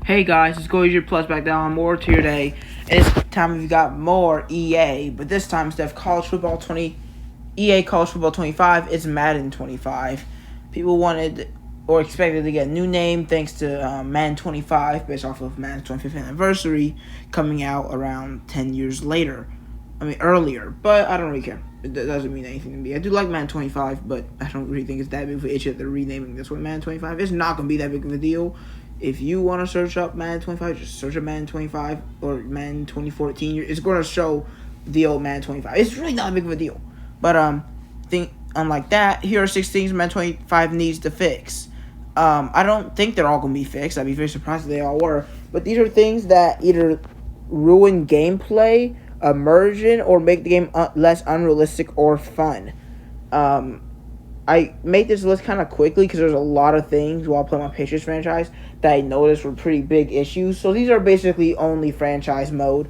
Hey guys, it's Goiger Plus back down on more to your day. And this time we've got more EA, but this time instead of EA College Football 25, it's Madden 25. People wanted or expected to get a new name thanks to Madden 25 based off of Madden's 25th anniversary coming out around 10 years earlier, but I don't really care. It doesn't mean anything to me. I do like Madden 25, but I don't really think it's that big of an issue that they're renaming this one Madden 25. It's not going to be that big of a deal. If you want to search up Madden 25, just search up Madden 25 or Madden 2014. It's going to show the old Madden 25. It's really not big of a deal. But unlike that, here are 6 things Madden 25 needs to fix. I don't think they're all going to be fixed. I'd be very surprised if they all were. But these are things that either ruin gameplay, immersion, or make the game less unrealistic or fun. I made this list kind of quickly because there's a lot of things while playing my Patriots franchise that I noticed were pretty big issues. So these are basically only franchise mode.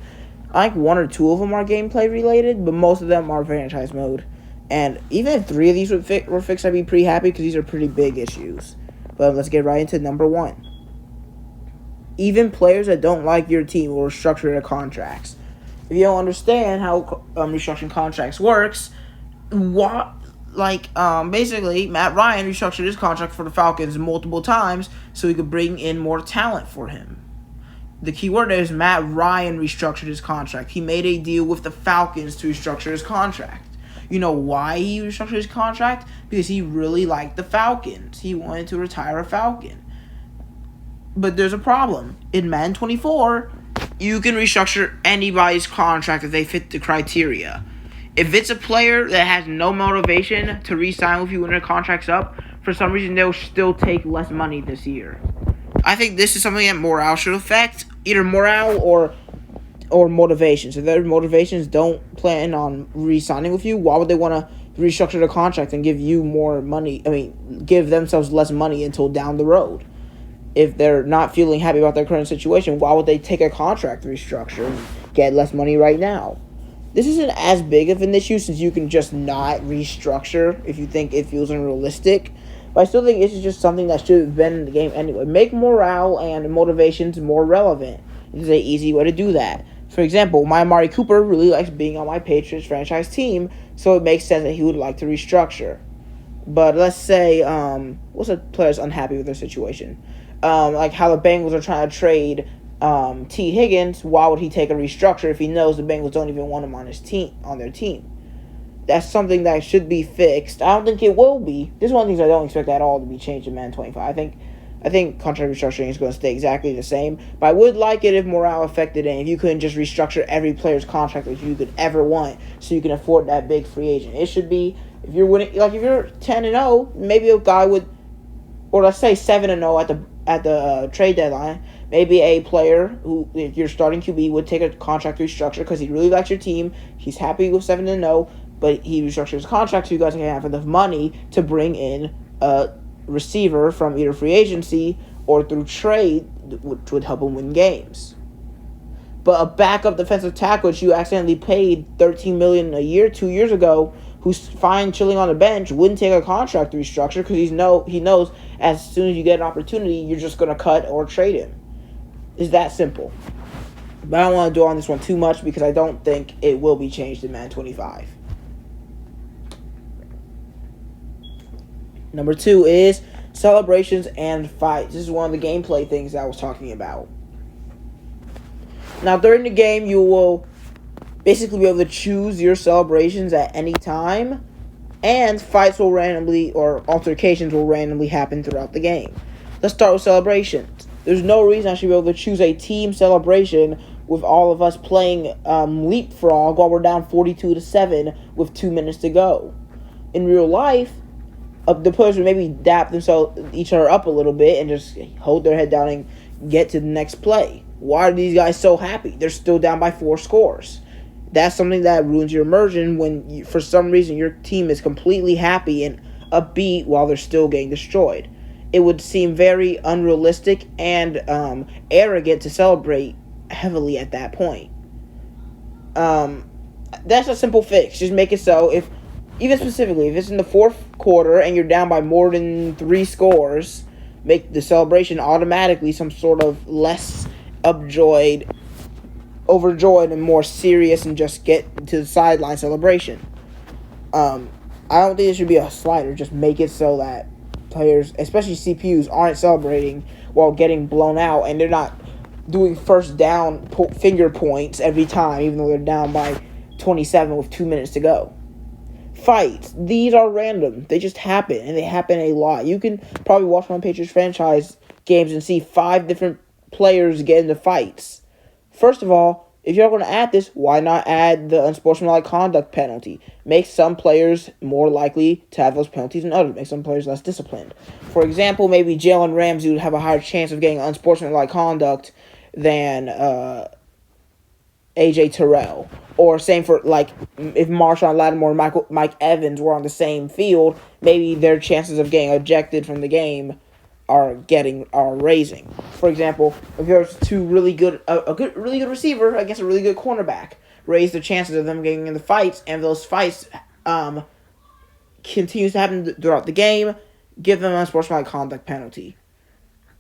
I think 1 or 2 of them are gameplay related, but most of them are franchise mode. And even if 3 of these were fixed, I'd be pretty happy because these are pretty big issues. But let's get right into number 1. Even players that don't like your team will restructure their contracts. If you don't understand how restructuring contracts works, basically, Matt Ryan restructured his contract for the Falcons multiple times so he could bring in more talent for him. The key word is Matt Ryan restructured his contract. He made a deal with the Falcons to restructure his contract. You know why he restructured his contract? Because he really liked the Falcons. He wanted to retire a Falcon. But there's a problem. In Madden 24, you can restructure anybody's contract if they fit the criteria. If it's a player that has no motivation to re-sign with you when their contract's up, for some reason they'll still take less money this year. I think this is something that morale should affect. Either morale or motivation. So if their motivations don't plan on re-signing with you, why would they want to restructure the contract and give you more money? Give themselves less money until down the road. If they're not feeling happy about their current situation, why would they take a contract restructure and get less money right now? This isn't as big of an issue since you can just not restructure if you think it feels unrealistic. But I still think this is just something that should have been in the game anyway. Make morale and motivations more relevant. This is an easy way to do that. For example, my Amari Cooper really likes being on my Patriots franchise team, so it makes sense that he would like to restructure. But let's say, what's a player's unhappy with their situation? Like how the Bengals are trying to trade T. Higgins. Why would he take a restructure if he knows the Bengals don't even want him on their team? That's something that should be fixed. I don't think it will be. This is one of the things I don't expect at all to be changed in Madden 25. I think contract restructuring is going to stay exactly the same. But I would like it if morale affected and if you couldn't just restructure every player's contract that you could ever want so you can afford that big free agent. It should be, if you're winning, like if you're 10-0, maybe a guy would, or let's say 7-0 at the trade deadline. Maybe a player who, if you're starting QB, would take a contract restructure because he really likes your team. He's happy with 7-0, but he restructures his contract so you guys can have enough money to bring in a receiver from either free agency or through trade, which would help him win games. But a backup defensive tackle which you accidentally paid $13 million a year 2 years ago, who's fine chilling on the bench, wouldn't take a contract restructure because he knows as soon as you get an opportunity, you're just going to cut or trade him. It's that simple. But I don't want to dwell on this one too much because I don't think it will be changed in Madden 25. Number 2 is celebrations and fights. This is one of the gameplay things I was talking about. Now, during the game, you will basically be able to choose your celebrations at any time, and fights will randomly, or altercations will randomly happen throughout the game. Let's start with celebrations. There's no reason I should be able to choose a team celebration with all of us playing leapfrog while we're down 42-7 with 2 minutes to go. In real life, the players would maybe dap each other up a little bit and just hold their head down and get to the next play. Why are these guys so happy? They're still down by 4 scores. That's something that ruins your immersion when, for some reason, your team is completely happy and upbeat while they're still getting destroyed. It would seem very unrealistic and arrogant to celebrate heavily at that point. That's a simple fix. Just make it so even specifically, if it's in the 4th quarter and you're down by more than 3 scores, make the celebration automatically some sort of less upjoyed, overjoyed, and more serious, and just get to the sideline celebration. I don't think it should be a slider. Just make it so that players, especially CPUs, aren't celebrating while getting blown out, and they're not doing first down finger points every time, even though they're down by 27 with 2 minutes to go. Fights. These are random. They just happen, and they happen a lot. You can probably watch my Patriots franchise games and see 5 different players get into fights. First of all, if you're going to add this, why not add the unsportsmanlike conduct penalty? Make some players more likely to have those penalties than others. Make some players less disciplined. For example, maybe Jalen Ramsey would have a higher chance of getting unsportsmanlike conduct than AJ Terrell. Or same for, like, if Marshawn Lattimore and Mike Evans were on the same field, maybe their chances of getting ejected from the game are raising. For example, if there's two really good, really good receiver against a really good cornerback, raise the chances of them getting in the fights, and those fights continues to happen throughout the game. Give them a unsportsmanlike conduct penalty.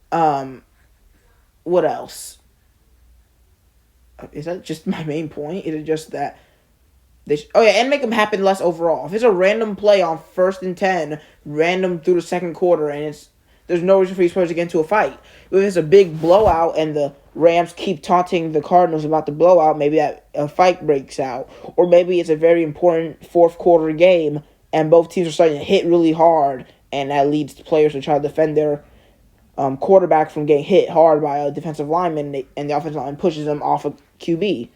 What else? Is that just my main point? Is it just that and make them happen less overall. If it's a random play on 1st and 10, random through the second quarter, and there's no reason for these players to get into a fight. If it's a big blowout and the Rams keep taunting the Cardinals about the blowout, maybe a fight breaks out. Or maybe it's a very important 4th quarter game and both teams are starting to hit really hard, and that leads to players to try to defend their quarterback from getting hit hard by a defensive lineman, and the offensive line pushes them off of QB.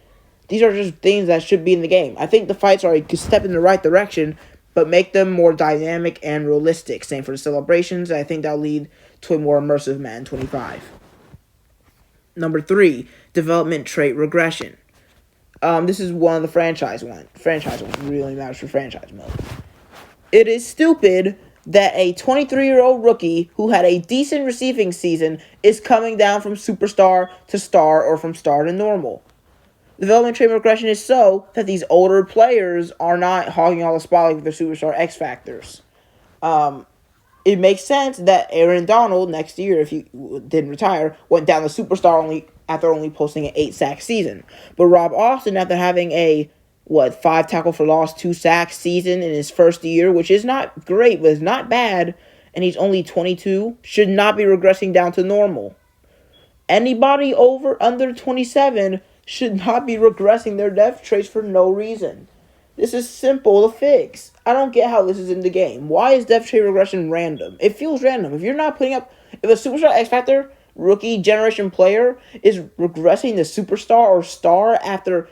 These are just things that should be in the game. I think the fights are a step in the right direction, but make them more dynamic and realistic. Same for the celebrations. I think that'll lead to a more immersive Madden 25. Number 3, development trait regression. This is one of the franchise ones. Franchise ones really matters for franchise mode. It is stupid that a 23-year-old rookie who had a decent receiving season is coming down from superstar to star or from star to normal. Development trait regression is so that these older players are not hogging all the spotlight with their superstar X factors. It makes sense that Aaron Donald next year, if he didn't retire, went down to superstar after only posting an 8-sack season. But Rob Austin, after having a 5 tackle for loss, 2 sack season in his first year, which is not great, but it's not bad, and he's only 22, should not be regressing down to normal. Anybody under 27 should not be regressing their depth traits for no reason. This is simple to fix. I don't get how this is in the game. Why is depth trait regression random? It feels random. If you're not putting up... If a superstar X Factor rookie generation player is regressing to superstar or star after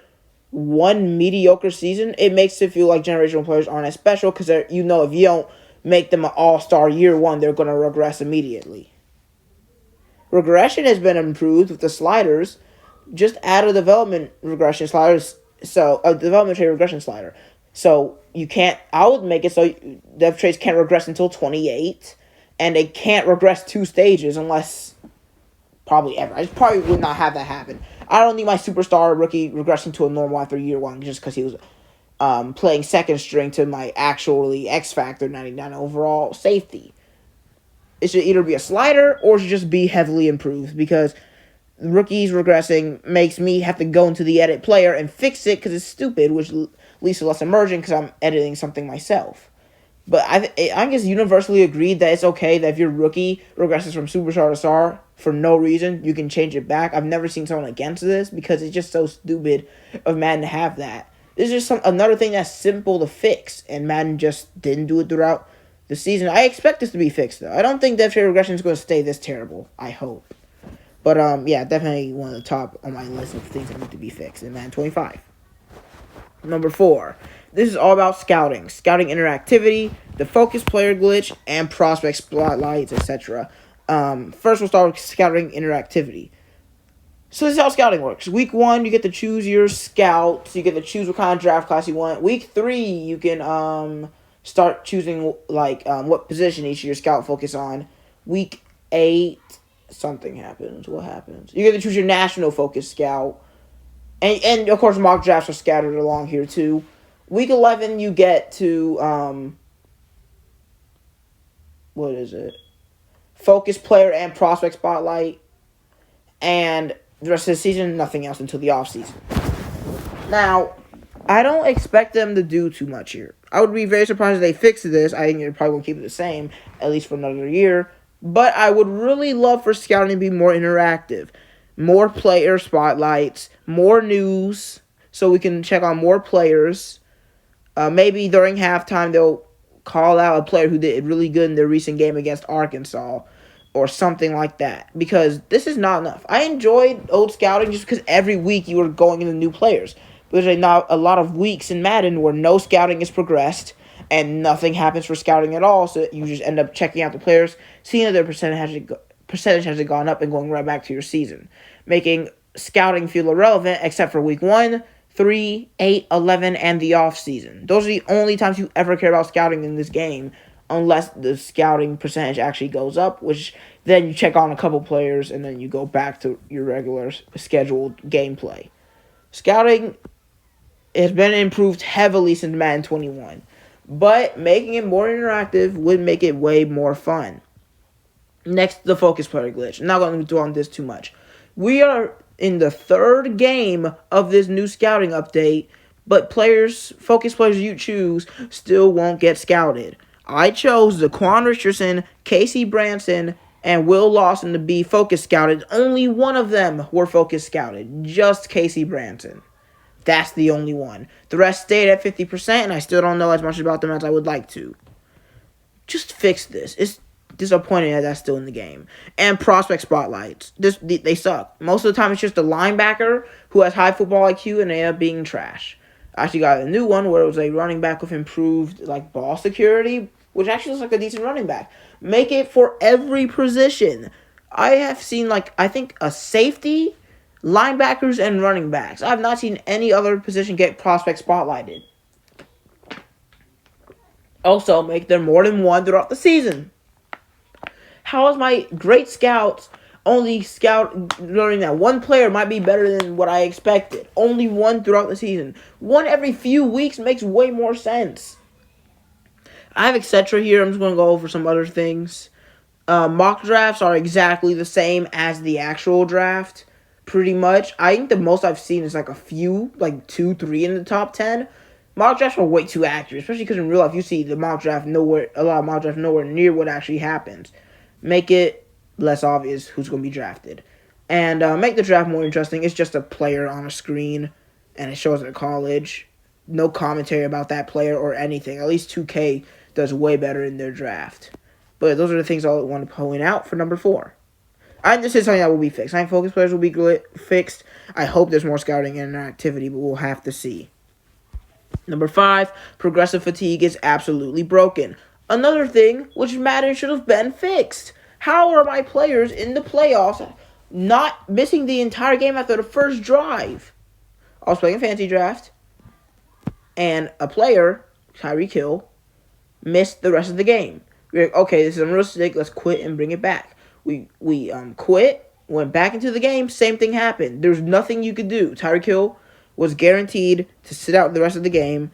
one mediocre season, it makes it feel like generational players aren't as special, because if you don't make them an all-star year one, they're going to regress immediately. Regression has been improved with the sliders. Just add a development regression slider, so a development trait regression slider. So I would make it so dev traits can't regress until 28, and they can't regress 2 stages unless probably ever. I probably would not have that happen. I don't need my superstar rookie regressing to a normal after year 1 just because he was playing second string to my actually X Factor 99 overall safety. It should either be a slider or it should just be heavily improved, because rookies regressing makes me have to go into the edit player and fix it because it's stupid, which leads to less immersion because I'm editing something myself. But I guess universally agreed that it's okay that if your rookie regresses from superstar to star for no reason, you can change it back. I've never seen someone against this because it's just so stupid of Madden to have that. This is just another thing that's simple to fix, and Madden just didn't do it throughout the season. I expect this to be fixed, though. I don't think depth trait regression is going to stay this terrible. I hope. But, yeah, definitely one of the top on my list of things that need to be fixed in Madden 25. Number 4. This is all about scouting. Scouting interactivity, the focus player glitch, and prospect spotlights, etc. First, we'll start with scouting interactivity. So this is how scouting works. Week 1, you get to choose your scouts. You get to choose what kind of draft class you want. Week 3, you can start choosing what position each of your scout focus on. Week 8, something happens. What happens? You get to choose your national focus scout. And of course, mock drafts are scattered along here, too. Week 11, you get to, focus player and prospect spotlight, and the rest of the season, nothing else until the offseason. Now, I don't expect them to do too much here. I would be very surprised if they fix this. I think they're probably going to keep it the same, at least for another year. But I would really love for scouting to be more interactive. More player spotlights, more news, so we can check on more players. Maybe during halftime, they'll call out a player who did really good in their recent game against Arkansas, or something like that, because this is not enough. I enjoyed old scouting just because every week you were going into new players. But there's not a lot of weeks in Madden where no scouting is progressed and nothing happens for scouting at all, so you just end up checking out the players, seeing that their percentage has gone up, and going right back to your season, making scouting feel irrelevant except for week 1, 3, 8, 11, and the offseason. Those are the only times you ever care about scouting in this game, unless the scouting percentage actually goes up, which then you check on a couple players and then you go back to your regular scheduled gameplay. Scouting has been improved heavily since Madden 21, but making it more interactive would make it way more fun. Next, the focus player glitch. I'm not going to dwell on this too much. We are in the third game of this new scouting update, but focus players you choose still won't get scouted. I chose Daquan Richardson, Casey Branson, and Will Lawson to be focus scouted. Only one of them were focus scouted, just Casey Branson. That's the only one. The rest stayed at 50%, and I still don't know as much about them as I would like to. Just fix this. It's disappointing that that's still in the game. And prospect spotlights. They suck. Most of the time, it's just a linebacker who has high football IQ, and they end up being trash. I actually got a new one where it was a running back with improved ball security, which actually looks like a decent running back. Make it for every position. I have seen I think a safety, linebackers, and running backs. I have not seen any other position get prospect spotlighted. Also, make there more than one throughout the season. How is my great scouts only learning that one player might be better than what I expected? Only one throughout the season. One every few weeks makes way more sense. I have etc. here. I'm just going to go over some other things. Mock drafts are exactly the same as the actual draft, pretty much. I think the most I've seen is a few, 2, 3 in the top 10. Mock drafts are way too accurate, especially because in real life you see a lot of mock drafts nowhere near what actually happens. Make it less obvious who's going to be drafted. And make the draft more interesting. It's just a player on a screen, and it shows at college. No commentary about that player or anything. At least 2K does way better in their draft. But those are the things I want to point out for number 4. I think this is something that will be fixed. I think focus players will be fixed. I hope there's more scouting and interactivity, but we'll have to see. Number 5, progressive fatigue is absolutely broken. Another thing which Madden should have been fixed. How are my players in the playoffs not missing the entire game after the first drive? I was playing a fantasy draft, and a player, Tyreek Hill, missed the rest of the game. We're like, okay, this is unrealistic. Let's quit and bring it back. We quit, went back into the game. Same thing happened. There's nothing you could do. Tyreek Hill was guaranteed to sit out the rest of the game,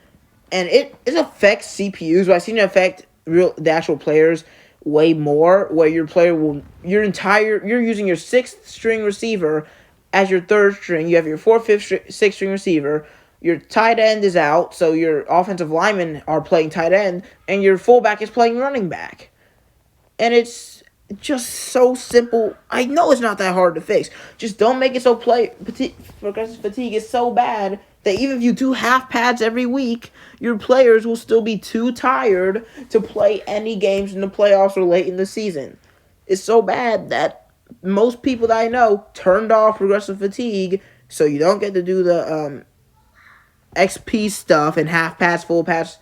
and it affects CPUs. But I've seen it affect the actual players way more, where you're using your 6th string receiver as your 3rd string. You have your 4th, 5th, 6th string receiver. Your tight end is out, so your offensive linemen are playing tight end, and your fullback is playing running back. And it's just so simple. I know it's not that hard to fix. Just don't make it so progressive fatigue is so bad that even if you do half pads every week, your players will still be too tired to play any games in the playoffs or late in the season. It's so bad that most people that I know turned off progressive fatigue, so you don't get to do the XP stuff and half pads, full pads.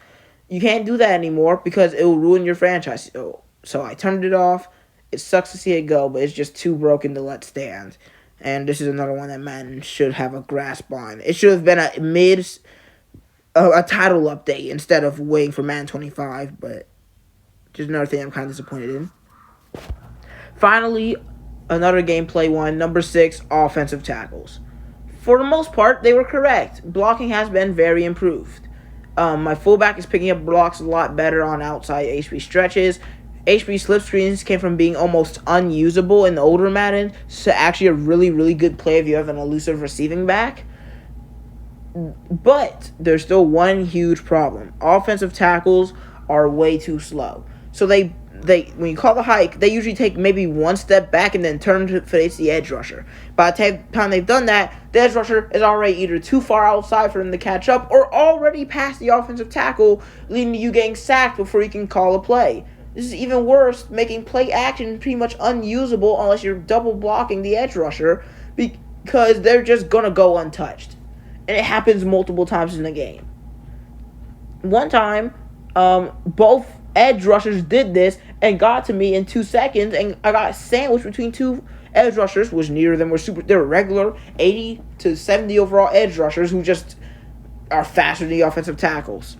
You can't do that anymore because it will ruin your franchise. So I turned it off. It sucks to see it go, but it's just too broken to let stand. And this is another one that Madden should have a grasp on. It should have been a title update instead of waiting for Madden 25, but just another thing I'm kind of disappointed in. Finally, another gameplay one, number 6, offensive tackles. For the most part, they were correct. Blocking has been very improved. My fullback is picking up blocks a lot better on outside HB stretches. HB slip screens came from being almost unusable in the older Madden to actually a really, really good play if you have an elusive receiving back. But there's still one huge problem. Offensive tackles are way too slow. So they when you call the hike, they usually take maybe one step back and then turn to face the edge rusher. By the time they've done that, the edge rusher is already either too far outside for them to catch up or already past the offensive tackle, leading to you getting sacked before you can call a play. This is even worse, making play action pretty much unusable unless you're double blocking the edge rusher because they're just going to go untouched. And it happens multiple times in the game. One time, both edge rushers did this and got to me in 2 seconds, and I got sandwiched between two edge rushers, which neither of them were they were regular 80 to 70 overall edge rushers who just are faster than the offensive tackles.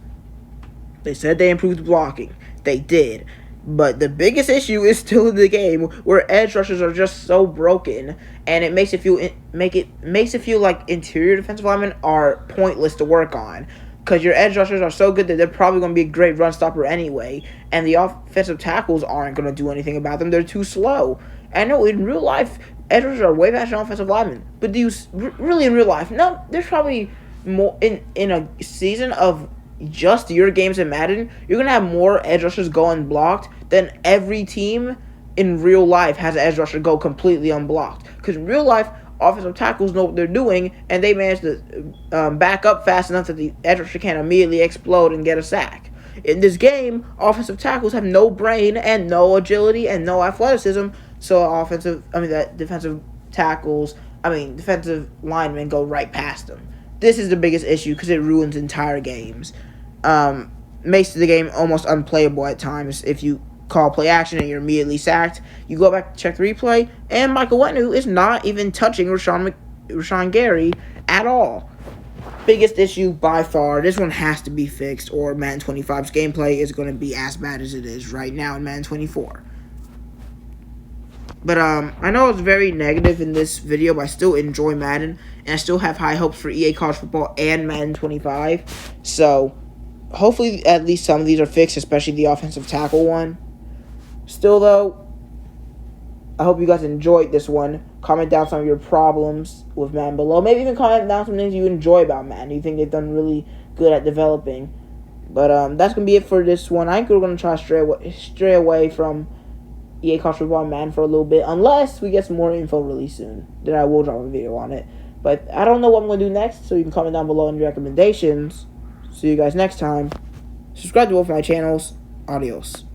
They said they improved blocking. They did. But the biggest issue is still in the game where edge rushers are just so broken, and it makes it feel like interior defensive linemen are pointless to work on. Because your edge rushers are so good that they're probably going to be a great run stopper anyway. And the offensive tackles aren't going to do anything about them. They're too slow. I know in real life, edge rushers are way faster than offensive linemen. But do you really in real life? No, there's probably more in a season of just your games in Madden, you're going to have more edge rushers go unblocked than every team in real life has an edge rusher go completely unblocked. Because in real life, offensive tackles know what they're doing, and they manage to back up fast enough that the edge rusher can't immediately explode and get a sack. In this game, offensive tackles have no brain and no agility and no athleticism, so defensive linemen go right past them. This is the biggest issue because it ruins entire games. Makes the game almost unplayable at times if you call play action and you're immediately sacked. You go back to check the replay, and Michael Wenu is not even touching Rashawn Gary at all. Biggest issue by far. This one has to be fixed, or Madden 25's gameplay is going to be as bad as it is right now in Madden 24. But I know it's very negative in this video, but I still enjoy Madden, and I still have high hopes for EA College Football and Madden 25. So hopefully at least some of these are fixed, especially the offensive tackle one. Still, though, I hope you guys enjoyed this one. Comment down some of your problems with Madden below. Maybe even comment down some things you enjoy about Madden. You think they've done really good at developing. But that's going to be it for this one. I think we're going to try to stray away from EA College Football and Madden for a little bit. Unless we get some more info really soon. Then I will drop a video on it. But I don't know what I'm going to do next. So you can comment down below in your recommendations. See you guys next time. Subscribe to both my channels. Adios.